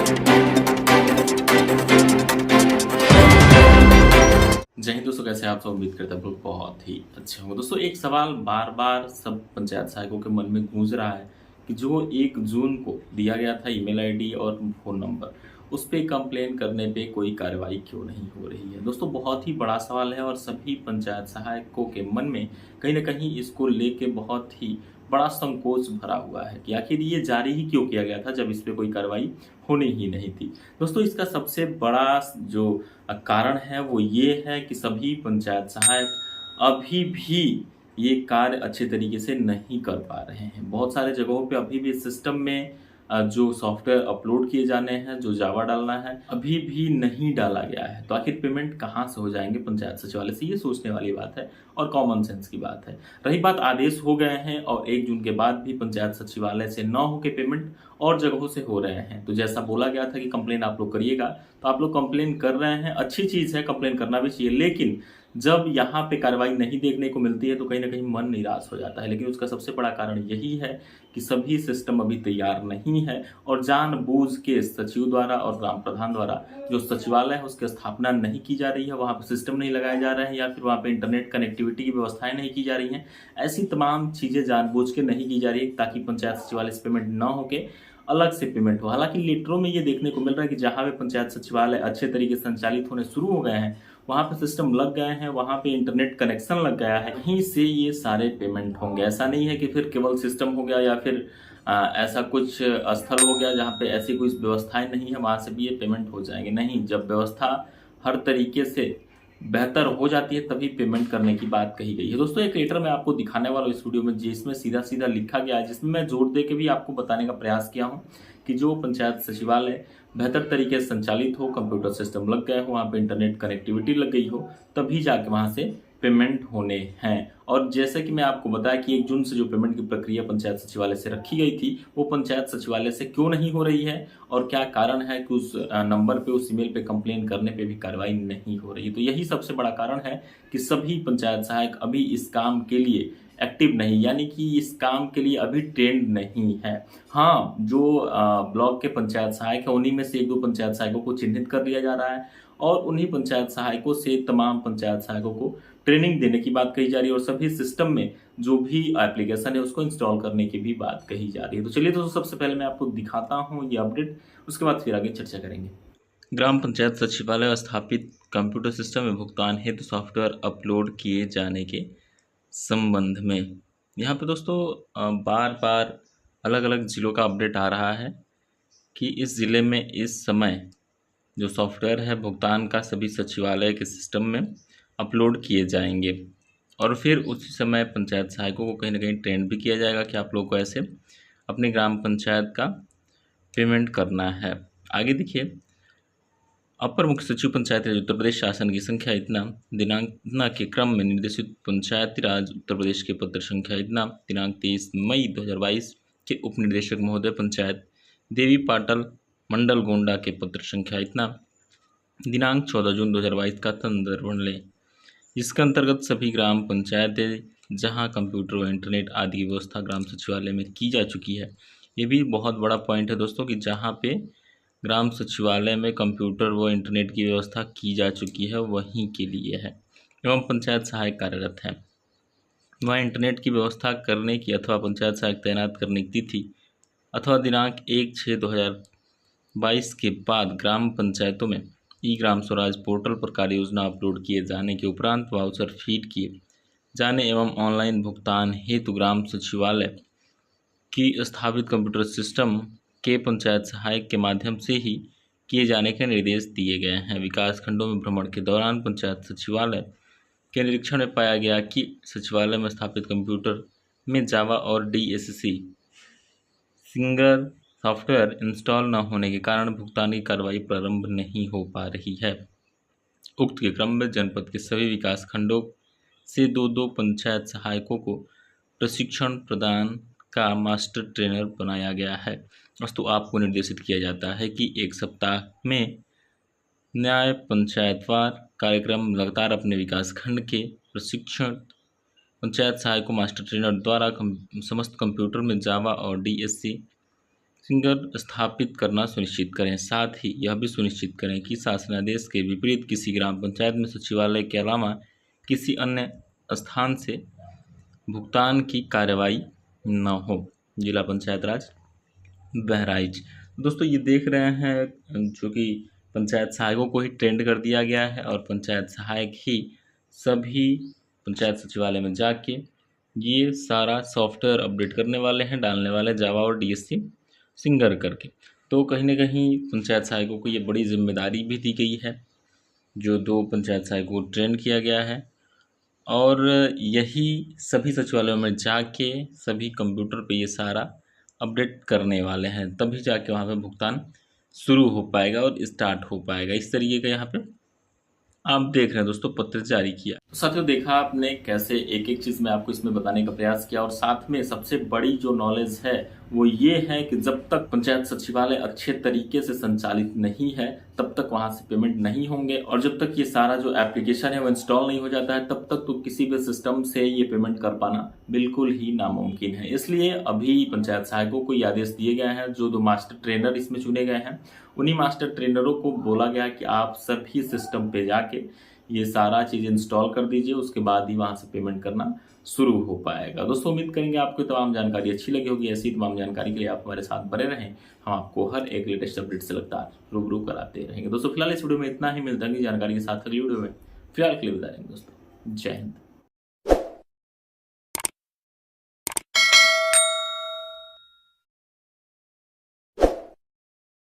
जय हिंद दोस्तों, कैसे हैं आप सब। उम्मीद करता हूँ बहुत ही अच्छे होंगे। दोस्तों, एक सवाल बार बार सब पंचायत सहायकों के मन में गूंज रहा है कि जो 1 जून को दिया गया था ईमेल आईडी और फ़ोन नंबर, उस पे कंप्लेन करने पे कोई कार्रवाई क्यों नहीं हो रही है। दोस्तों, बहुत ही बड़ा सवाल है और सभी पंचायत सहायकों के मन में कहीं न कहीं इसको लेके बहुत ही बड़ा संकोच भरा हुआ है कि आखिर ये जारी ही क्यों किया गया था जब इस पे कोई कार्रवाई होनी ही नहीं थी। दोस्तों, इसका सबसे बड़ा जो कारण है वो ये है कि सभी पंचायत सहायक अभी भी ये कार्य अच्छे तरीके से नहीं कर पा रहे हैं। बहुत सारे जगहों पे अभी भी सिस्टम में जो सॉफ्टवेयर अपलोड किए जाने हैं, जो जावा डालना है, अभी भी नहीं डाला गया है। तो आखिर पेमेंट कहाँ से हो जाएँगे पंचायत सचिवालय से, ये सोचने वाली बात है और कॉमन सेंस की बात है। रही बात, आदेश हो गए हैं और 1 जून के बाद भी पंचायत सचिवालय से न होके पेमेंट और जगहों से हो रहे हैं। तो जैसा बोला गया था कि कंप्लेन आप लोग करिएगा, तो आप लोग कंप्लेन कर रहे हैं, अच्छी चीज़ है, कंप्लेन करना भी चाहिए। लेकिन जब यहाँ पे कार्रवाई नहीं देखने को मिलती है तो कहीं न कहीं मन निराश हो जाता है। लेकिन उसका सबसे बड़ा कारण यही है कि सभी सिस्टम अभी तैयार नहीं है और जानबूझ के सचिव द्वारा और ग्राम प्रधान द्वारा जो सचिवालय है उसकी स्थापना नहीं की जा रही है, वहाँ पे सिस्टम नहीं लगाए जा रहे हैं या फिर वहाँ पे इंटरनेट कनेक्टिविटी की व्यवस्थाएँ नहीं की जा रही हैं। ऐसी तमाम चीज़ें जानबूझ के नहीं की जा रही है ताकि पंचायत सचिवालय से पेमेंट ना होके अलग से पेमेंट हो। हालाँकि लेटरों में ये देखने को मिल रहा है कि जहाँ पे पंचायत सचिवालय अच्छे तरीके से संचालित होने शुरू हो गए हैं, वहाँ पे सिस्टम लग गए हैं, वहाँ पे इंटरनेट कनेक्शन लग गया है, वहीं से ये सारे पेमेंट होंगे। ऐसा नहीं है कि फिर केवल सिस्टम हो गया या फिर ऐसा कुछ स्थल हो गया जहाँ पे ऐसी कोई व्यवस्थाएँ नहीं है, वहाँ से भी ये पेमेंट हो जाएँगे। नहीं, जब व्यवस्था हर तरीके से बेहतर हो जाती है तभी पेमेंट करने की बात कही गई है। दोस्तों, एक लेटर मैं आपको दिखाने वाला हूँ इस वीडियो में जिसमें सीधा-सीधा लिखा गया है, जिसमें मैं जोर दे के भी आपको बताने का प्रयास किया हूँ कि जो पंचायत सचिवालय बेहतर तरीके से संचालित हो, कंप्यूटर सिस्टम लग गए हो, वहाँ पे इंटरनेट कनेक्टिविटी लग गई हो, तभी जाके वहाँ से पेमेंट होने हैं। और जैसे कि मैं आपको बताया कि 1 जून से जो पेमेंट की प्रक्रिया पंचायत सचिवालय से रखी गई थी, वो पंचायत सचिवालय से क्यों नहीं हो रही है और क्या कारण है कि उस नंबर पे, उस ईमेल पे कंप्लेन करने पे भी कार्रवाई नहीं हो रही है। तो यही सबसे बड़ा कारण है कि सभी पंचायत सहायक अभी इस काम के लिए एक्टिव नहीं, यानी कि इस काम के लिए अभी ट्रेंड नहीं है। हाँ, जो ब्लॉक के पंचायत सहायक हैं, उन्हीं में से 1-2 पंचायत सहायकों को चिन्हित कर लिया जा रहा है और उन्हीं पंचायत सहायकों से तमाम पंचायत सहायकों को ट्रेनिंग देने की बात कही जा रही है और सभी सिस्टम में जो भी एप्लीकेशन है उसको इंस्टॉल करने की भी बात कही जा रही है। तो चलिए दोस्तों, सबसे पहले मैं आपको दिखाता हूँ ये अपडेट, उसके बाद फिर आगे चर्चा करेंगे। ग्राम पंचायत सचिवालय स्थापित कंप्यूटर सिस्टम में भुगतान हेतु सॉफ्टवेयर अपलोड किए जाने के संबंध में यहाँ पे दोस्तों बार बार अलग अलग ज़िलों का अपडेट आ रहा है कि इस ज़िले में इस समय जो सॉफ्टवेयर है भुगतान का सभी सचिवालय के सिस्टम में अपलोड किए जाएंगे और फिर उसी समय पंचायत सहायकों को कहीं ना कहीं ट्रेंड भी किया जाएगा कि आप लोग को ऐसे अपनी ग्राम पंचायत का पेमेंट करना है। आगे देखिए, अपर मुख्य सचिव पंचायती राज उत्तर प्रदेश शासन की संख्या इतना दिनांकना के क्रम में निर्देशित पंचायती राज उत्तर प्रदेश के पत्र संख्या इतना दिनांक 23 मई 2022 के उप निदेशक महोदय पंचायत देवी पाटल मंडल गोंडा के पत्र संख्या इतना दिनांक 14 जून 2022 का संदर्भ लें। इसके अंतर्गत सभी ग्राम पंचायतें जहां कंप्यूटर व इंटरनेट आदि की व्यवस्था ग्राम सचिवालय में की जा चुकी है, ये भी बहुत बड़ा पॉइंट है दोस्तों कि जहां पे ग्राम सचिवालय में कंप्यूटर व इंटरनेट की व्यवस्था की जा चुकी है वहीं के लिए है एवं पंचायत सहायक कार्यरत हैं, वहाँ इंटरनेट की व्यवस्था करने की अथवा पंचायत सहायक तैनात करने की तिथि अथवा दिनांक 1/6/2022 के बाद ग्राम पंचायतों में ई ग्राम स्वराज पोर्टल पर कार्य योजना अपलोड किए जाने के उपरांत वाउचर फीड किए जाने एवं ऑनलाइन भुगतान हेतु ग्राम सचिवालय की स्थापित कंप्यूटर सिस्टम के पंचायत सहायक के माध्यम से ही किए जाने के निर्देश दिए गए हैं। विकास खंडों में भ्रमण के दौरान पंचायत सचिवालय के निरीक्षण में पाया गया कि सचिवालय में स्थापित कंप्यूटर में जावा और DSC सिंगल सॉफ्टवेयर इंस्टॉल न होने के कारण भुगतान की कार्रवाई प्रारंभ नहीं हो पा रही है। उक्त के क्रम में जनपद के सभी विकास खंडों से 2-2 पंचायत सहायकों को प्रशिक्षण प्रदान का मास्टर ट्रेनर बनाया गया है। वस्तु आपको निर्देशित किया जाता है कि 1 सप्ताह में न्याय पंचायतवार कार्यक्रम लगातार अपने विकास खंड के प्रशिक्षण पंचायत सहायकों मास्टर ट्रेनर द्वारा समस्त कंप्यूटर में जावा और DSC सिंगर स्थापित करना सुनिश्चित करें। साथ ही यह भी सुनिश्चित करें कि शासनादेश के विपरीत किसी ग्राम पंचायत में सचिवालय के अलावा किसी अन्य स्थान से भुगतान की कार्रवाई न हो। जिला पंचायत राज बहराइच। दोस्तों ये देख रहे हैं जो कि पंचायत सहायकों को ही ट्रेंड कर दिया गया है और पंचायत सहायक ही सभी पंचायत सचिवालय में जाके ये सारा सॉफ्टवेयर अपडेट करने वाले हैं, डालने वाले जावा और डीएससी सिंगर करके। तो कहीं ना कहीं पंचायत सहायकों को ये बड़ी जिम्मेदारी भी दी गई है, जो 2 पंचायत सहायकों को ट्रेंड किया गया है और यही सभी सचिवालयों में जाके सभी कंप्यूटर पे ये सारा अपडेट करने वाले हैं, तभी जाके वहाँ पे भुगतान शुरू हो पाएगा और स्टार्ट हो पाएगा। इस तरीके का यहाँ पे आप देख रहे हैं दोस्तों पत्र जारी किया। तो साथियों देखा आपने कैसे एक एक चीज़ मैं आपको इसमें बताने का प्रयास किया और साथ में सबसे बड़ी जो नॉलेज है वो ये है कि जब तक पंचायत सचिवालय अच्छे तरीके से संचालित नहीं है तब तक वहां से पेमेंट नहीं होंगे और जब तक ये सारा जो एप्लीकेशन है वो इंस्टॉल नहीं हो जाता है तब तक तो किसी भी सिस्टम से ये पेमेंट कर पाना बिल्कुल ही नामुमकिन है। इसलिए अभी पंचायत सहायकों को ये आदेश दिए गए हैं, जो 2 मास्टर ट्रेनर इसमें चुने गए हैं उन्हीं मास्टर ट्रेनरों को बोला गया कि आप सभी सिस्टम पे जाके ये सारा चीज़ इंस्टॉल कर दीजिए, उसके बाद ही वहाँ से पेमेंट करना शुरू हो पाएगा। दोस्तों उम्मीद करेंगे आपको तमाम जानकारी अच्छी लगी होगी। ऐसी तमाम जानकारी के लिए आप हमारे साथ बने रहें, हम आपको हर एक लेटेस्ट अपडेट से लगातार रूबरू कराते रहेंगे। दोस्तों फिलहाल इस वीडियो में इतना ही, मिलता है जानकारी के साथ अगली वीडियो में। फिलहाल के लिए बता रहेंगे दोस्तों, जय हिंद।